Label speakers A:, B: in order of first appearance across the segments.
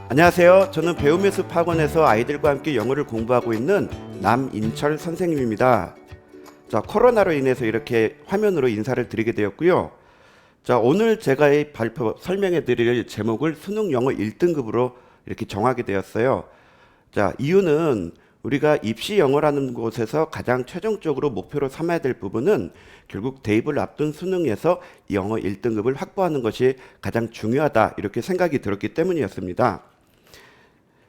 A: 안녕하세요. 저는 배움의 학원에서 아이들과 함께 영어를 공부하고 있는 남인철 선생님입니다. 자, 코로나로 인해서 이렇게 화면으로 인사를 드리게 되었고요. 자, 오늘 제가 이 발표 설명해 드릴 제목을 수능 영어 1등급으로 이렇게 정하게 되었어요. 자, 이유는 우리가 입시 영어라는 곳에서 가장 최종적으로 목표로 삼아야 될 부분은 결국 대입을 앞둔 수능에서 영어 1등급을 확보하는 것이 가장 중요하다 이렇게 생각이 들었기 때문이었습니다.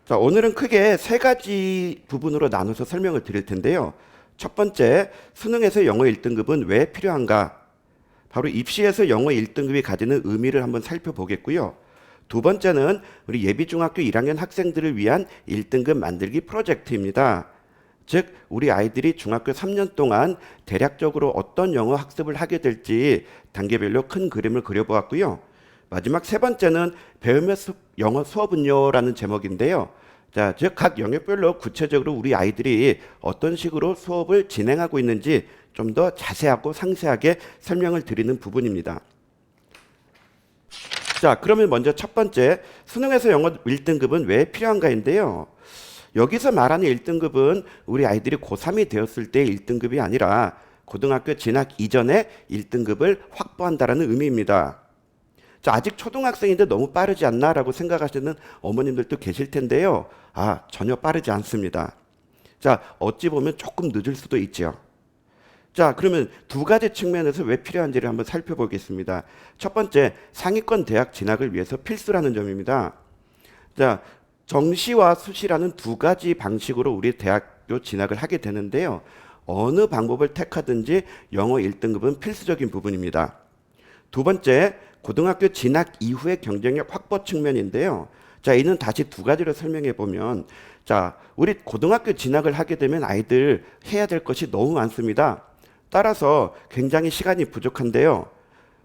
A: 자, 오늘은 크게 세 가지 부분으로 나눠서 설명을 드릴 텐데요. 첫 번째, 수능에서 영어 1등급은 왜 필요한가? 바로 입시에서 영어 1등급이 가지는 의미를 한번 살펴보겠고요. 두 번째는 우리 예비중학교 1학년 학생들을 위한 1등급 만들기 프로젝트입니다. 즉, 우리 아이들이 중학교 3년 동안 대략적으로 어떤 영어 학습을 하게 될지 단계별로 큰 그림을 그려보았고요. 마지막 세 번째는 배움의 영어 수업은요라는 제목인데요. 자, 즉 각 영역별로 구체적으로 우리 아이들이 어떤 식으로 수업을 진행하고 있는지 좀 더 자세하고 상세하게 설명을 드리는 부분입니다. 자, 그러면 먼저 첫 번째, 수능에서 영어 1등급은 왜 필요한가인데요. 여기서 말하는 1등급은 우리 아이들이 고3이 되었을 때 1등급이 아니라 고등학교 진학 이전에 1등급을 확보한다는 의미입니다. 자, 아직 초등학생인데 너무 빠르지 않나라고 생각하시는 어머님들도 계실 텐데요. 전혀 빠르지 않습니다. 자, 어찌 보면 조금 늦을 수도 있죠. 자, 그러면 두 가지 측면에서 왜 필요한지를 한번 살펴보겠습니다. 첫 번째, 상위권 대학 진학을 위해서 필수라는 점입니다. 자, 정시와 수시라는 두 가지 방식으로 우리 대학교 진학을 하게 되는데요. 어느 방법을 택하든지 영어 1등급은 필수적인 부분입니다. 두 번째, 고등학교 진학 이후의 경쟁력 확보 측면인데요. 자, 이는 다시 두 가지로 설명해 보면, 자, 우리 고등학교 진학을 하게 되면 아이들 해야 될 것이 너무 많습니다. 따라서 굉장히 시간이 부족한데요.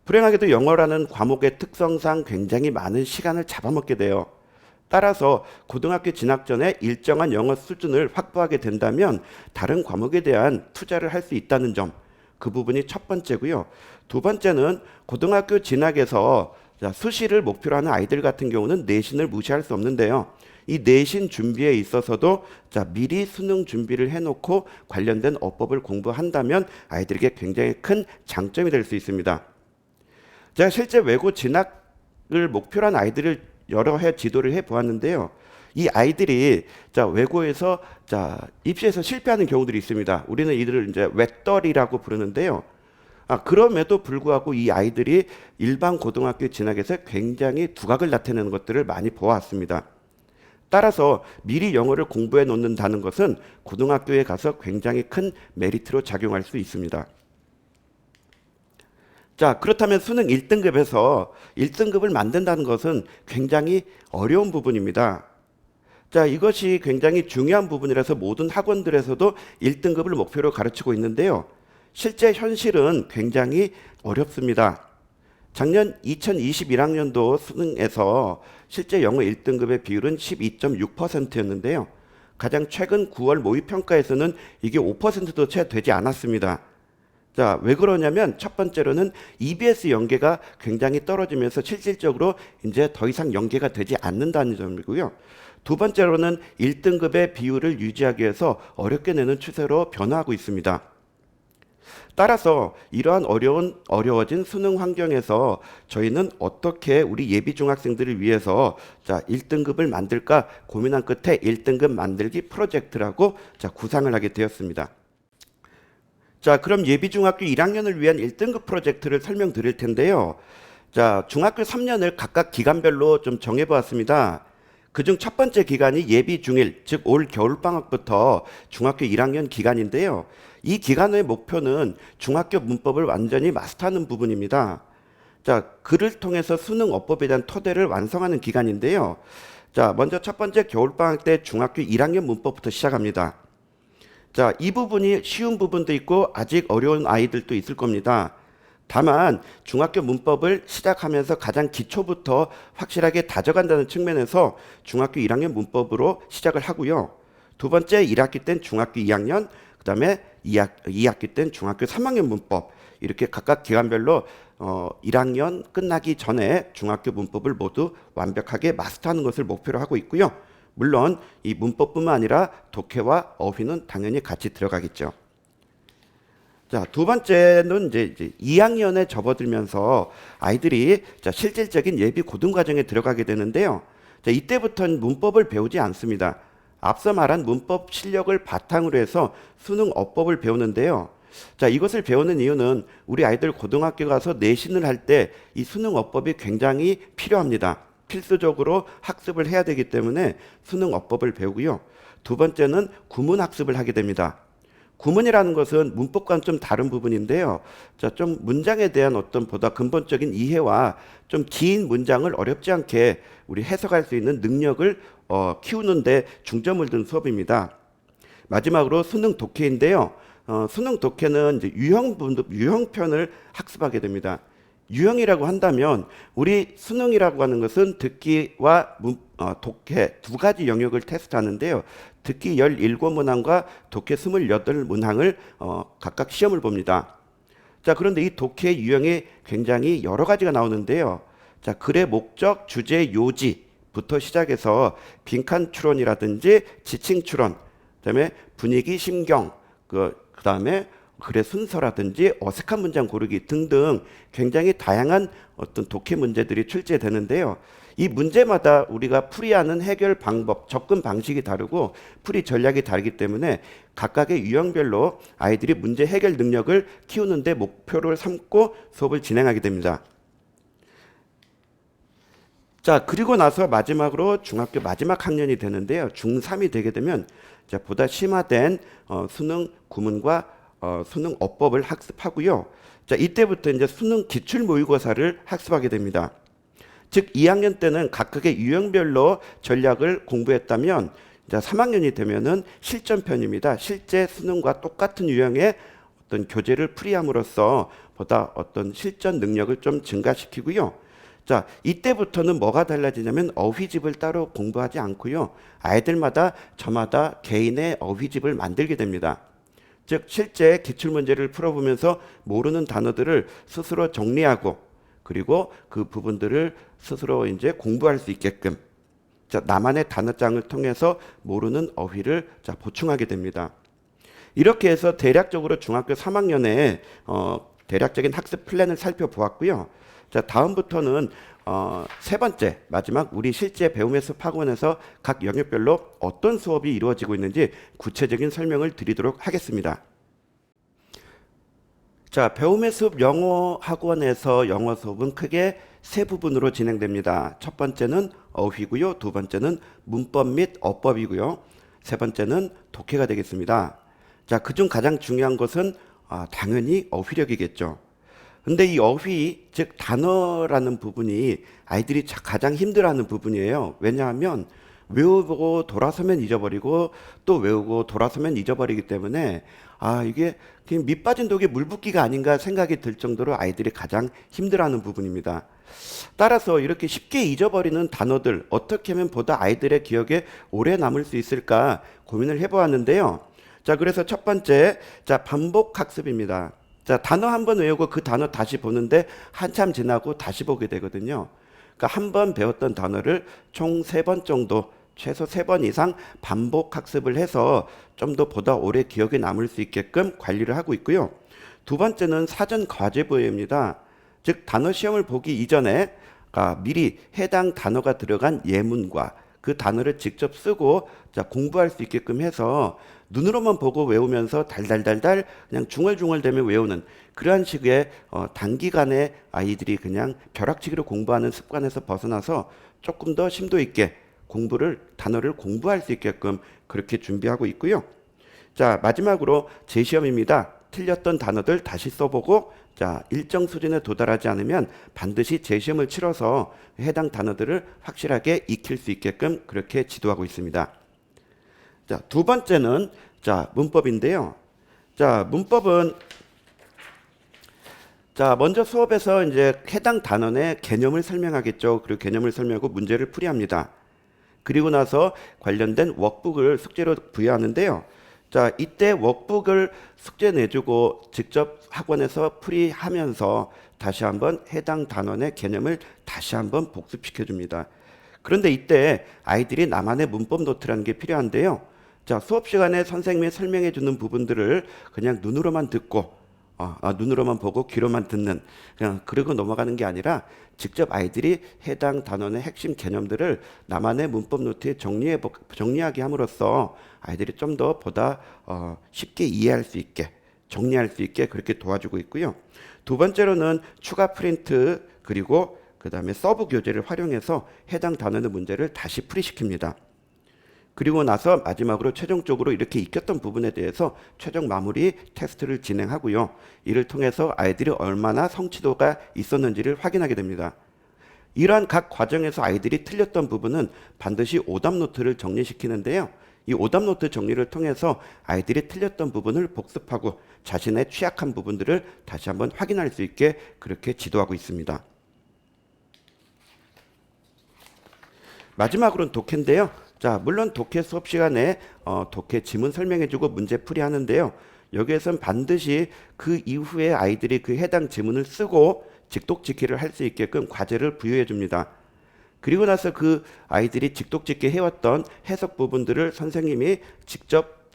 A: 불행하게도 영어라는 과목의 특성상 굉장히 많은 시간을 잡아먹게 돼요. 따라서 고등학교 진학 전에 일정한 영어 수준을 확보하게 된다면 다른 과목에 대한 투자를 할 수 있다는 점, 그 부분이 첫 번째고요. 두 번째는 고등학교 진학에서 수시를 목표로 하는 아이들 같은 경우는 내신을 무시할 수 없는데요. 이 내신 준비에 있어서도 미리 수능 준비를 해놓고 관련된 어법을 공부한다면 아이들에게 굉장히 큰 장점이 될 수 있습니다. 제가 실제 외고 진학을 목표로 한 아이들을 여러 해 지도를 해 보았는데요. 이 아이들이 외고에서 입시에서 실패하는 경우들이 있습니다. 우리는 이들을 이제 외떨이라고 부르는데요. 그럼에도 불구하고 이 아이들이 일반 고등학교 진학에서 굉장히 두각을 나타내는 것들을 많이 보았습니다. 따라서 미리 영어를 공부해 놓는다는 것은 고등학교에 가서 굉장히 큰 메리트로 작용할 수 있습니다. 자, 그렇다면 수능 1등급에서 1등급을 만든다는 것은 굉장히 어려운 부분입니다. 자, 이것이 굉장히 중요한 부분이라서 모든 학원들에서도 1등급을 목표로 가르치고 있는데요. 실제 현실은 굉장히 어렵습니다. 작년 2021학년도 수능에서 실제 영어 1등급의 비율은 12.6%였는데요. 가장 최근 9월 모의평가에서는 이게 5%도 채 되지 않았습니다. 자, 왜 그러냐면 첫 번째로는 EBS 연계가 굉장히 떨어지면서 실질적으로 이제 더 이상 연계가 되지 않는다는 점이고요. 두 번째로는 1등급의 비율을 유지하기 위해서 어렵게 내는 추세로 변화하고 있습니다. 따라서 이러한 어려워진 수능 환경에서 저희는 어떻게 우리 예비 중학생들을 위해서 1등급을 만들까 고민한 끝에 1등급 만들기 프로젝트라고 구상을 하게 되었습니다. 자, 그럼 예비 중학교 1학년을 위한 1등급 프로젝트를 설명드릴 텐데요. 자, 중학교 3년을 각각 기간별로 좀 정해 보았습니다. 그중 첫 번째 기간이 예비 중일, 즉 올 겨울방학부터 중학교 1학년 기간인데요. 이 기간의 목표는 중학교 문법을 완전히 마스터하는 부분입니다. 자, 그를 통해서 수능 어법에 대한 토대를 완성하는 기간인데요. 자, 먼저 첫 번째 겨울방학 때 중학교 1학년 문법부터 시작합니다. 자, 이 부분이 쉬운 부분도 있고 아직 어려운 아이들도 있을 겁니다. 다만 중학교 문법을 시작하면서 가장 기초부터 확실하게 다져간다는 측면에서 중학교 1학년 문법으로 시작을 하고요. 두 번째 1학기 땐 중학교 2학년, 그 다음에 2학기 땐 중학교 3학년 문법, 이렇게 각각 기간별로 1학년 끝나기 전에 중학교 문법을 모두 완벽하게 마스터하는 것을 목표로 하고 있고요. 물론 이 문법뿐만 아니라 독해와 어휘는 당연히 같이 들어가겠죠. 자, 두 번째는 이제 2학년에 접어들면서 아이들이 실질적인 예비 고등 과정에 들어가게 되는데요. 자, 이때부터는 문법을 배우지 않습니다. 앞서 말한 문법 실력을 바탕으로 해서 수능 어법을 배우는데요. 자, 이것을 배우는 이유는 우리 아이들 고등학교 가서 내신을 할 때 이 수능 어법이 굉장히 필요합니다. 필수적으로 학습을 해야 되기 때문에 수능 어법을 배우고요. 두 번째는 구문 학습을 하게 됩니다. 구문이라는 것은 문법과는 좀 다른 부분인데요. 자, 좀 문장에 대한 어떤 보다 근본적인 이해와 좀 긴 문장을 어렵지 않게 우리 해석할 수 있는 능력을 키우는데 중점을 둔 수업입니다. 마지막으로 수능 독해인데요. 수능 독해는 이제 유형편을 학습하게 됩니다. 유형이라고 한다면 우리 수능이라고 하는 것은 듣기와 독해 두 가지 영역을 테스트하는데요. 듣기 17문항과 독해 28문항을 각각 시험을 봅니다. 자, 그런데 이 독해 유형이 굉장히 여러 가지가 나오는데요. 자, 글의 목적, 주제, 요지부터 시작해서 빈칸 추론이라든지 지칭 추론, 그다음에 분위기, 심경, 그다음에 글의 순서라든지 어색한 문장 고르기 등등 굉장히 다양한 어떤 독해 문제들이 출제되는데요. 이 문제마다 우리가 풀이하는 해결 방법, 접근 방식이 다르고 풀이 전략이 다르기 때문에 각각의 유형별로 아이들이 문제 해결 능력을 키우는 데 목표를 삼고 수업을 진행하게 됩니다. 자, 그리고 나서 마지막으로 중학교 마지막 학년이 되는데요. 중3이 되게 되면 보다 심화된 수능 구문과 수능 어법을 학습하고요. 자, 이때부터 이제 수능 기출 모의고사를 학습하게 됩니다. 즉 2학년 때는 각각의 유형별로 전략을 공부했다면 이제 3학년이 되면은 실전편입니다. 실제 수능과 똑같은 유형의 어떤 교재를 풀이함으로써 보다 어떤 실전 능력을 좀 증가시키고요. 자, 이때부터는 뭐가 달라지냐면 어휘집을 따로 공부하지 않고요. 아이들마다 저마다 개인의 어휘집을 만들게 됩니다. 즉 실제 기출문제를 풀어보면서 모르는 단어들을 스스로 정리하고 그리고 그 부분들을 스스로 이제 공부할 수 있게끔 나만의 단어장을 통해서 모르는 어휘를 보충하게 됩니다. 이렇게 해서 대략적으로 중학교 3학년에 대략적인 학습 플랜을 살펴보았고요. 자, 다음부터는 세 번째 마지막 우리 실제 배움의 숲 학원에서 각 영역별로 어떤 수업이 이루어지고 있는지 구체적인 설명을 드리도록 하겠습니다. 자, 배움의 숲 영어 학원에서 영어 수업은 크게 세 부분으로 진행됩니다. 첫 번째는 어휘고요. 두 번째는 문법 및 어법이고요. 세 번째는 독해가 되겠습니다. 자, 그중 가장 중요한 것은 당연히 어휘력이겠죠. 근데 이 어휘, 즉 단어라는 부분이 아이들이 가장 힘들어하는 부분이에요. 왜냐하면 외우고 돌아서면 잊어버리고 또 외우고 돌아서면 잊어버리기 때문에 이게 그냥 밑 빠진 독에 물 붓기가 아닌가 생각이 들 정도로 아이들이 가장 힘들어하는 부분입니다. 따라서 이렇게 쉽게 잊어버리는 단어들 어떻게 하면 보다 아이들의 기억에 오래 남을 수 있을까 고민을 해보았는데요. 자, 그래서 첫 번째, 반복 학습입니다. 자, 단어 한 번 외우고 그 단어 다시 보는데 한참 지나고 다시 보게 되거든요. 그러니까 한 번 배웠던 단어를 총 3번 정도, 최소 3번 이상 반복 학습을 해서 좀 더 보다 오래 기억에 남을 수 있게끔 관리를 하고 있고요. 두 번째는 사전 과제 부여입니다. 즉 단어 시험을 보기 이전에 미리 해당 단어가 들어간 예문과 그 단어를 직접 쓰고 공부할 수 있게끔 해서 눈으로만 보고 외우면서 달달달달 그냥 중얼중얼대며 외우는 그러한 식의 단기간에 아이들이 그냥 벼락치기로 공부하는 습관에서 벗어나서 조금 더 심도 있게 단어를 공부할 수 있게끔 그렇게 준비하고 있고요. 자, 마지막으로 재시험입니다. 틀렸던 단어들 다시 써보고 일정 수준에 도달하지 않으면 반드시 재시험을 치러서 해당 단어들을 확실하게 익힐 수 있게끔 그렇게 지도하고 있습니다. 자, 두 번째는 문법인데요. 자, 문법은 먼저 수업에서 이제 해당 단원의 개념을 설명하겠죠. 그리고 개념을 설명하고 문제를 풀이합니다. 그리고 나서 관련된 워크북을 숙제로 부여하는데요. 자, 이때 워크북을 숙제 내주고 직접 학원에서 풀이하면서 다시 한번 해당 단원의 개념을 다시 한번 복습시켜 줍니다. 그런데 이때 아이들이 나만의 문법 노트라는 게 필요한데요. 자, 수업 시간에 선생님이 설명해 주는 부분들을 그냥 눈으로만 듣고 눈으로만 보고 귀로만 듣는 그냥 그러고 넘어가는 게 아니라 직접 아이들이 해당 단원의 핵심 개념들을 나만의 문법 노트에 정리하게 함으로써 아이들이 좀 더 보다 쉽게 이해할 수 있게 정리할 수 있게 그렇게 도와주고 있고요. 두 번째로는 추가 프린트 그리고 그 다음에 서브 교재를 활용해서 해당 단원의 문제를 다시 풀이시킵니다. 그리고 나서 마지막으로 최종적으로 이렇게 익혔던 부분에 대해서 최종 마무리 테스트를 진행하고요. 이를 통해서 아이들이 얼마나 성취도가 있었는지를 확인하게 됩니다. 이러한 각 과정에서 아이들이 틀렸던 부분은 반드시 오답 노트를 정리시키는데요. 이 오답 노트 정리를 통해서 아이들이 틀렸던 부분을 복습하고 자신의 취약한 부분들을 다시 한번 확인할 수 있게 그렇게 지도하고 있습니다. 마지막으로는 독해인데요. 자, 물론 독해 수업 시간에 독해 지문 설명해주고 문제 풀이하는데요. 여기에선 반드시 그 이후에 아이들이 그 해당 지문을 쓰고 직독짓기를 할 수 있게끔 과제를 부여해 줍니다. 그리고 나서 그 아이들이 직독짓기 해왔던 해석 부분들을 선생님이 직접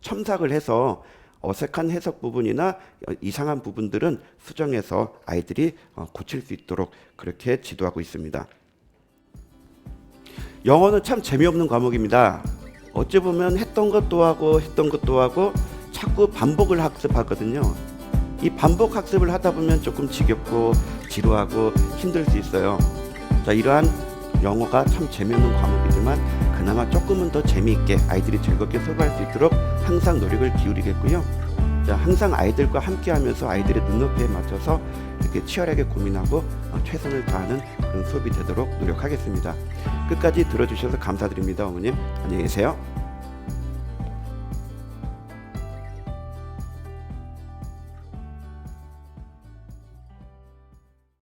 A: 첨삭을 해서 어색한 해석 부분이나 이상한 부분들은 수정해서 아이들이 고칠 수 있도록 그렇게 지도하고 있습니다. 영어는 참 재미없는 과목입니다. 어찌 보면 했던 것도 하고 자꾸 반복을 학습하거든요. 이 반복 학습을 하다 보면 조금 지겹고 지루하고 힘들 수 있어요. 자, 이러한 영어가 참 재미없는 과목이지만 그나마 조금은 더 재미있게 아이들이 즐겁게 수업할 수 있도록 항상 노력을 기울이겠고요. 자, 항상 아이들과 함께 하면서 아이들의 눈높이에 맞춰서 이렇게 치열하게 고민하고 최선을 다하는 그런 수업이 되도록 노력하겠습니다. 끝까지 들어주셔서 감사드립니다. 어머님, 안녕히 계세요.